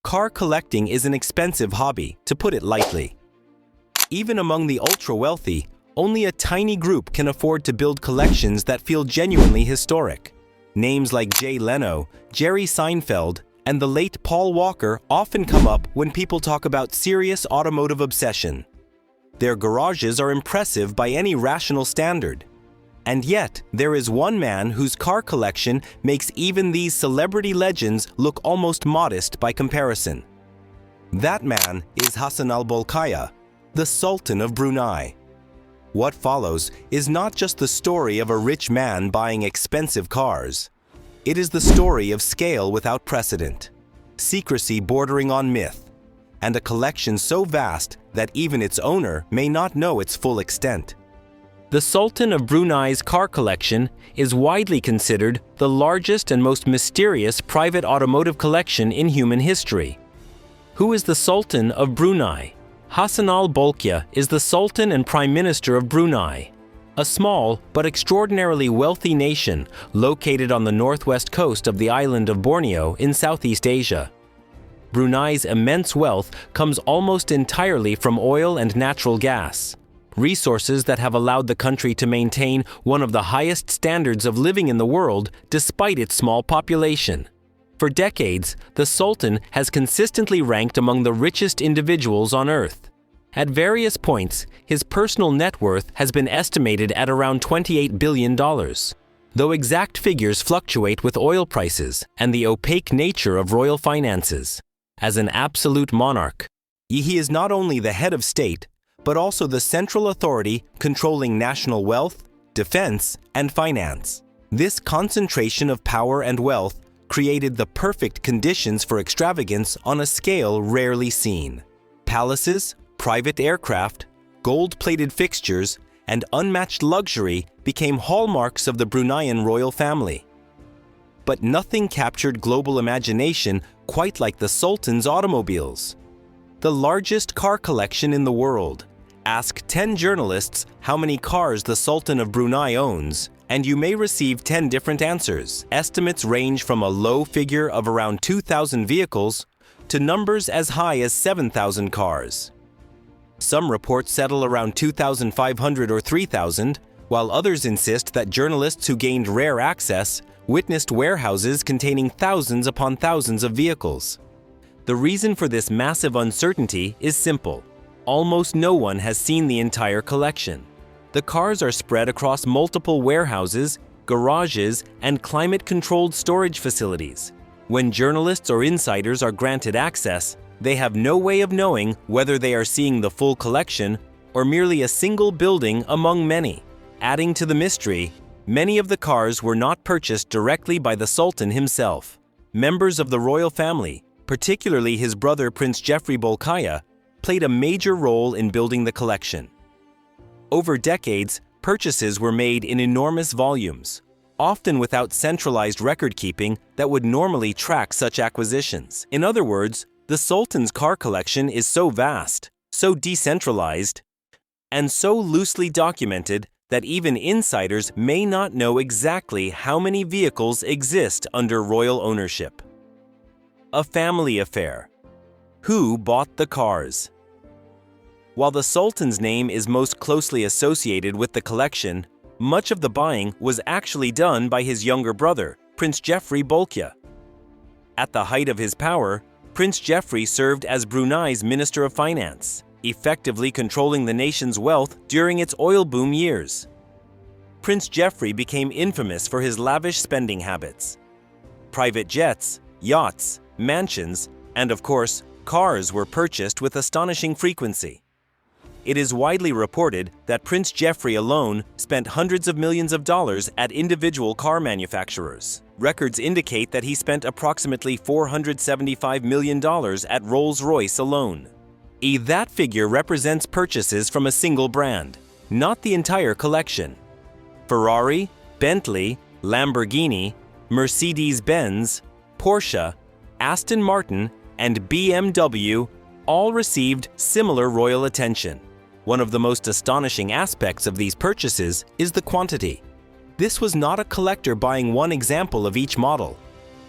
car collecting is an expensive hobby, to put it lightly. Even among the ultra-wealthy, only a tiny group can afford to build collections that feel genuinely historic. Names like Jay Leno, Jerry Seinfeld, and the late Paul Walker often come up when people talk about serious automotive obsession. Their garages are impressive by any rational standard. And yet, there is one man whose car collection makes even these celebrity legends look almost modest by comparison. That man is Hassan al-Bolkiah, the Sultan of Brunei. What follows is not just the story of a rich man buying expensive cars. It is the story of scale without precedent, secrecy bordering on myth, and a collection so vast that even its owner may not know its full extent. The Sultan of Brunei's car collection is widely considered the largest and most mysterious private automotive collection in human history. Who is the Sultan of Brunei? Hassan al-Bolkiah is the Sultan and Prime Minister of Brunei, a small but extraordinarily wealthy nation located on the northwest coast of the island of Borneo in Southeast Asia. Brunei's immense wealth comes almost entirely from oil and natural gas, resources that have allowed the country to maintain one of the highest standards of living in the world despite its small population. For decades, the Sultan has consistently ranked among the richest individuals on Earth. At various points, his personal net worth has been estimated at around $28 billion, though exact figures fluctuate with oil prices and the opaque nature of royal finances. As an absolute monarch, he is not only the head of state, but also the central authority controlling national wealth, defense, and finance. This concentration of power and wealth created the perfect conditions for extravagance on a scale rarely seen. Palaces, private aircraft, gold-plated fixtures, and unmatched luxury became hallmarks of the Bruneian royal family. But nothing captured global imagination quite like the Sultan's automobiles. The largest car collection in the world. Ask 10 journalists how many cars the Sultan of Brunei owns, and you may receive 10 different answers. Estimates range from a low figure of around 2,000 vehicles to numbers as high as 7,000 cars. Some reports settle around 2,500 or 3,000, while others insist that journalists who gained rare access witnessed warehouses containing thousands upon thousands of vehicles. The reason for this massive uncertainty is simple. Almost no one has seen the entire collection. The cars are spread across multiple warehouses, garages, and climate-controlled storage facilities. When journalists or insiders are granted access, they have no way of knowing whether they are seeing the full collection or merely a single building among many. Adding to the mystery, many of the cars were not purchased directly by the Sultan himself. Members of the royal family, particularly his brother Prince Jeffrey Bolkiah, played a major role in building the collection. Over decades, purchases were made in enormous volumes, often without centralized record-keeping that would normally track such acquisitions. In other words, the Sultan's car collection is so vast, so decentralized, and so loosely documented that even insiders may not know exactly how many vehicles exist under royal ownership. A family affair. Who bought the cars? While the Sultan's name is most closely associated with the collection, much of the buying was actually done by his younger brother, Prince Jeffrey Bolkiah. At the height of his power, Prince Jeffrey served as Brunei's Minister of Finance, effectively controlling the nation's wealth during its oil boom years. Prince Jeffrey became infamous for his lavish spending habits. Private jets, yachts, mansions, and of course, cars were purchased with astonishing frequency. It is widely reported that Prince Jeffrey alone spent hundreds of millions of dollars at individual car manufacturers. Records indicate that he spent approximately $475 million at Rolls-Royce alone. That figure represents purchases from a single brand, not the entire collection. Ferrari, Bentley, Lamborghini, Mercedes-Benz, Porsche, Aston Martin, and BMW all received similar royal attention. One of the most astonishing aspects of these purchases is the quantity. This was not a collector buying one example of each model.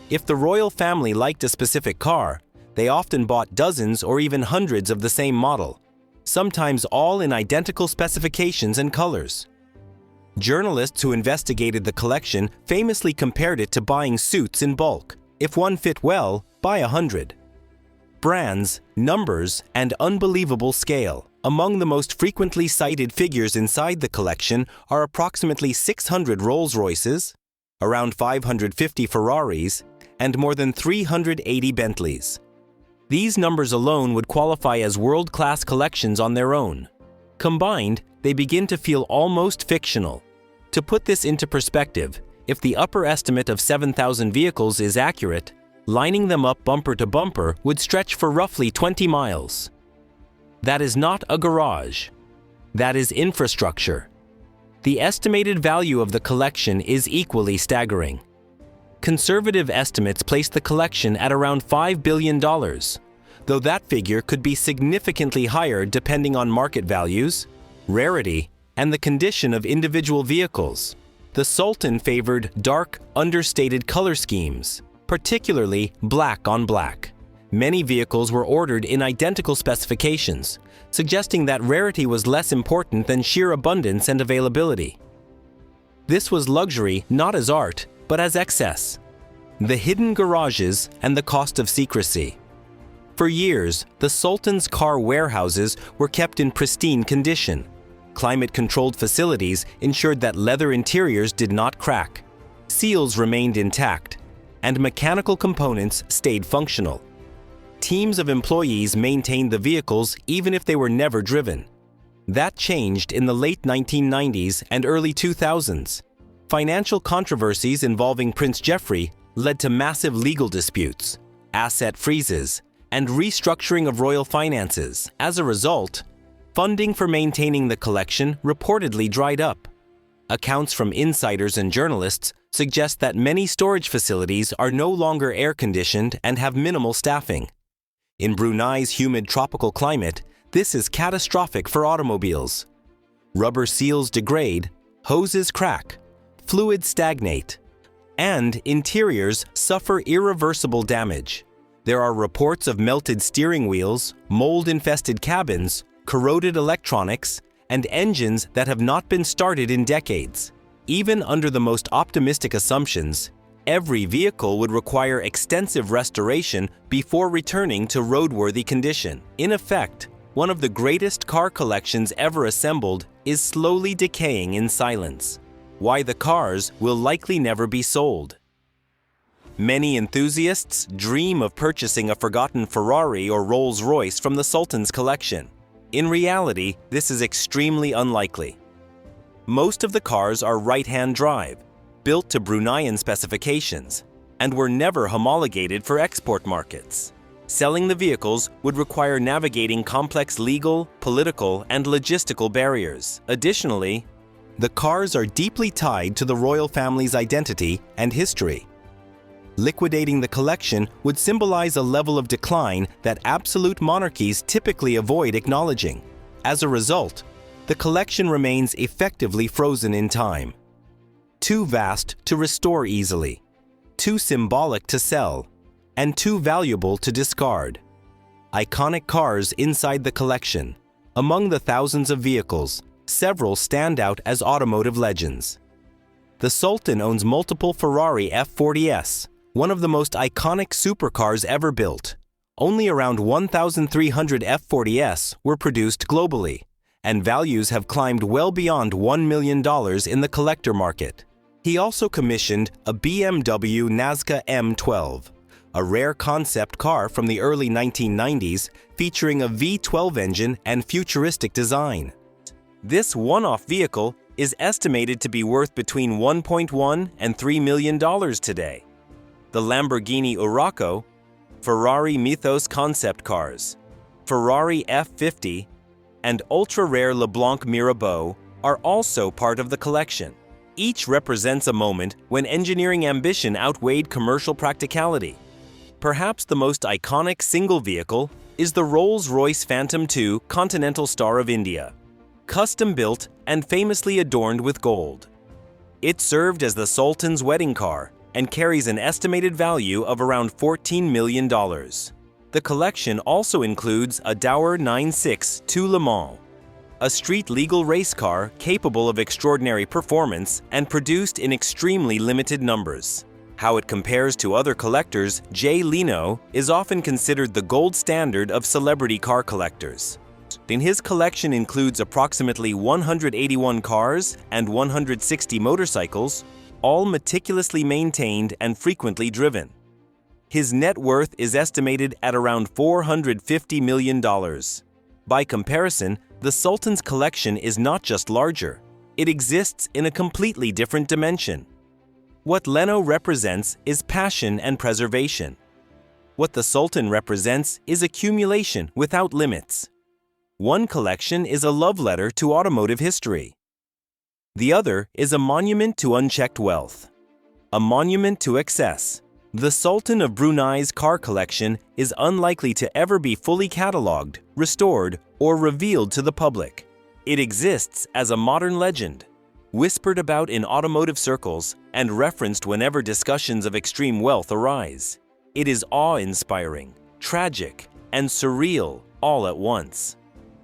If the royal family liked a specific car, They often bought dozens or even hundreds of the same model, sometimes all in identical specifications and colors. Journalists who investigated the collection famously compared it to buying suits in bulk. If one fit well, buy 100. Brands, numbers, and unbelievable scale. Among the most frequently cited figures inside the collection are approximately 600 Rolls-Royces, around 550 Ferraris, and more than 380 Bentleys. These numbers alone would qualify as world-class collections on their own. Combined, they begin to feel almost fictional. To put this into perspective, if the upper estimate of 7,000 vehicles is accurate, lining them up bumper to bumper would stretch for roughly 20 miles. That is not a garage. That is infrastructure. The estimated value of the collection is equally staggering. Conservative estimates place the collection at around $5 billion, though that figure could be significantly higher depending on market values, rarity, and the condition of individual vehicles. The Sultan favored dark, understated color schemes, particularly black on black. Many vehicles were ordered in identical specifications, suggesting that rarity was less important than sheer abundance and availability. This was luxury not as art, but as excess. The hidden garages and the cost of secrecy. For years, the Sultan's car warehouses were kept in pristine condition. Climate-controlled facilities ensured that leather interiors did not crack, seals remained intact, and mechanical components stayed functional. Teams of employees maintained the vehicles even if they were never driven. That changed in the late 1990s and early 2000s. Financial controversies involving Prince Geoffrey led to massive legal disputes, asset freezes, and restructuring of royal finances. As a result, funding for maintaining the collection reportedly dried up. Accounts from insiders and journalists suggest that many storage facilities are no longer air-conditioned and have minimal staffing. In Brunei's humid tropical climate, this is catastrophic for automobiles. Rubber seals degrade, hoses crack, fluids stagnate, and interiors suffer irreversible damage. There are reports of melted steering wheels, mold-infested cabins, corroded electronics, and engines that have not been started in decades. Even under the most optimistic assumptions, every vehicle would require extensive restoration before returning to roadworthy condition. In effect, one of the greatest car collections ever assembled is slowly decaying in silence. Why the cars will likely never be sold. Many enthusiasts dream of purchasing a forgotten Ferrari or Rolls-Royce from the Sultan's collection. In reality, this is extremely unlikely. Most of the cars are right-hand drive, built to Bruneian specifications, and were never homologated for export markets. Selling the vehicles would require navigating complex legal, political, and logistical barriers. Additionally, the cars are deeply tied to the royal family's identity and history. Liquidating the collection would symbolize a level of decline that absolute monarchies typically avoid acknowledging. As a result, the collection remains effectively frozen in time. Too vast to restore easily, too symbolic to sell, and too valuable to discard. Iconic cars inside the collection. Among the thousands of vehicles, several stand out as automotive legends. The Sultan owns multiple Ferrari F40s, one of the most iconic supercars ever built. Only around 1,300 F40s were produced globally, and values have climbed well beyond $1 million in the collector market. He also commissioned a BMW Nazca M12, a rare concept car from the early 1990s featuring a V12 engine and futuristic design. This one-off vehicle is estimated to be worth between $1.1 and $3 million today. The Lamborghini Urraco, Ferrari Mythos concept cars, Ferrari F50, and ultra-rare Leblanc Mirabeau are also part of the collection. Each represents a moment when engineering ambition outweighed commercial practicality. Perhaps the most iconic single vehicle is the Rolls-Royce Phantom II Continental Star of India, custom-built and famously adorned with gold. It served as the Sultan's wedding car and carries an estimated value of around $14 million. The collection also includes a Dower 96 to Le Mans, a street-legal race car capable of extraordinary performance and produced in extremely limited numbers. How it compares to other collectors, Jay Leno is often considered the gold standard of celebrity car collectors. His collection includes approximately 181 cars and 160 motorcycles, all meticulously maintained and frequently driven. His net worth is estimated at around $450 million. By comparison, the Sultan's collection is not just larger, it exists in a completely different dimension. What Leno represents is passion and preservation. What the Sultan represents is accumulation without limits. One collection is a love letter to automotive history. The other is a monument to unchecked wealth, a monument to excess. The Sultan of Brunei's car collection is unlikely to ever be fully catalogued, restored, or revealed to the public. It exists as a modern legend, whispered about in automotive circles and referenced whenever discussions of extreme wealth arise. It is awe-inspiring, tragic, and surreal all at once.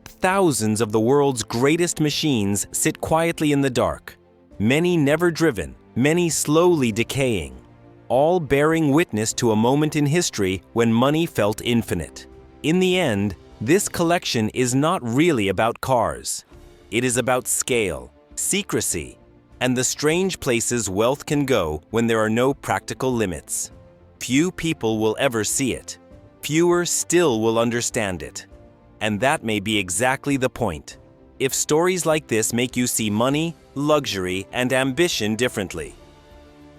Thousands of the world's greatest machines sit quietly in the dark, many never driven, many slowly decaying, all bearing witness to a moment in history when money felt infinite. In the end, this collection is not really about cars. It is about scale, secrecy, and the strange places wealth can go when there are no practical limits. Few people will ever see it. Fewer still will understand it. And that may be exactly the point. If stories like this make you see money, luxury, and ambition differently.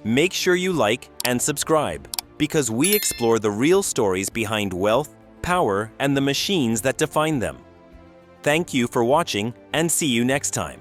Make sure you like and subscribe, because we explore the real stories behind wealth, power, and the machines that define them. Thank you for watching, and see you next time.